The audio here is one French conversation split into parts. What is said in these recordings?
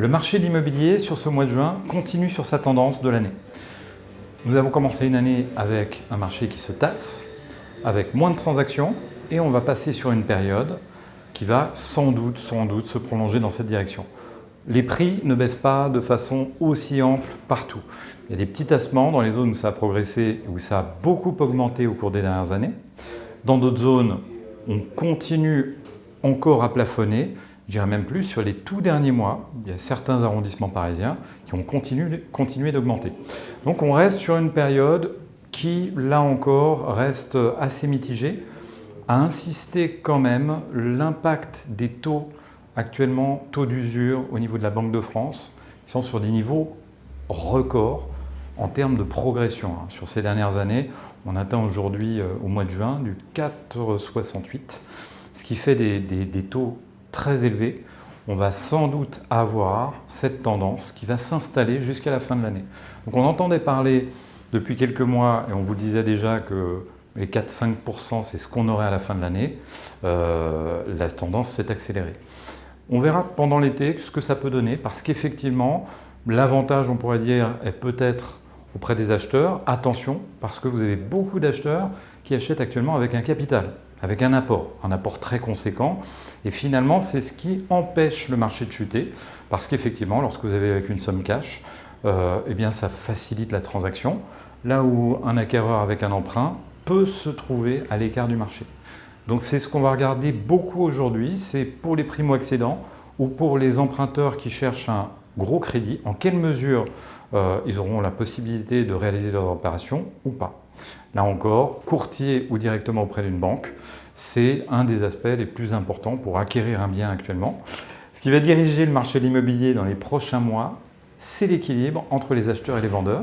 Le marché de l'immobilier sur ce mois de juin continue sur sa tendance de l'année. Nous avons commencé une année avec un marché qui se tasse, avec moins de transactions, et on va passer sur une période qui va sans doute se prolonger dans cette direction. Les prix ne baissent pas de façon aussi ample partout. Il y a des petits tassements dans les zones où ça a progressé, où ça a beaucoup augmenté au cours des dernières années. Dans d'autres zones, on continue encore à plafonner. Je dirais même plus, sur les tout derniers mois, il y a certains arrondissements parisiens qui ont continué d'augmenter. Donc on reste sur une période qui, là encore, reste assez mitigée, à insister quand même l'impact des taux actuellement, taux d'usure au niveau de la Banque de France, qui sont sur des niveaux records en termes de progression. Sur ces dernières années, on atteint aujourd'hui, au mois de juin, du 4,68, ce qui fait des taux très élevé. On va sans doute avoir cette tendance qui va s'installer jusqu'à la fin de l'année. Donc on entendait parler depuis quelques mois, et on vous disait déjà que les 4-5%, c'est ce qu'on aurait à la fin de l'année. La tendance s'est accélérée. On verra pendant l'été ce que ça peut donner, parce qu'effectivement, l'avantage, on pourrait dire, est peut-être auprès des acheteurs. Attention, parce que vous avez beaucoup d'acheteurs qui achètent actuellement avec un capital, avec un apport très conséquent. Et finalement, c'est ce qui empêche le marché de chuter, parce qu'effectivement, lorsque vous avez avec une somme cash, eh bien, ça facilite la transaction, là où un acquéreur avec un emprunt peut se trouver à l'écart du marché. Donc c'est ce qu'on va regarder beaucoup aujourd'hui, c'est pour les primo-accédants ou pour les emprunteurs qui cherchent un gros crédit, en quelle mesure ils auront la possibilité de réaliser leur opération ou pas. Là encore, courtier ou directement auprès d'une banque, c'est un des aspects les plus importants pour acquérir un bien actuellement. Ce qui va diriger le marché de l'immobilier dans les prochains mois, c'est l'équilibre entre les acheteurs et les vendeurs,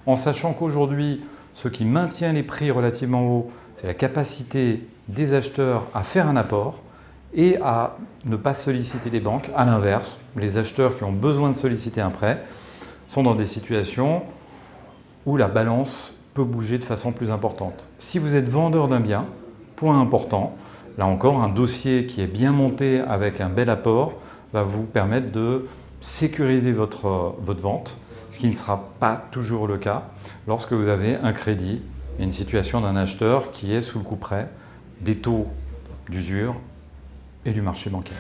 en sachant qu'aujourd'hui, ce qui maintient les prix relativement hauts, c'est la capacité des acheteurs à faire un apport et à ne pas solliciter les banques. À l'inverse, les acheteurs qui ont besoin de solliciter un prêt sont dans des situations où la balance peut bouger de façon plus importante. Si vous êtes vendeur d'un bien, point important, là encore, un dossier qui est bien monté avec un bel apport va vous permettre de sécuriser votre vente, ce qui ne sera pas toujours le cas lorsque vous avez un crédit et une situation d'un acheteur qui est sous le couperet des taux d'usure et du marché bancaire.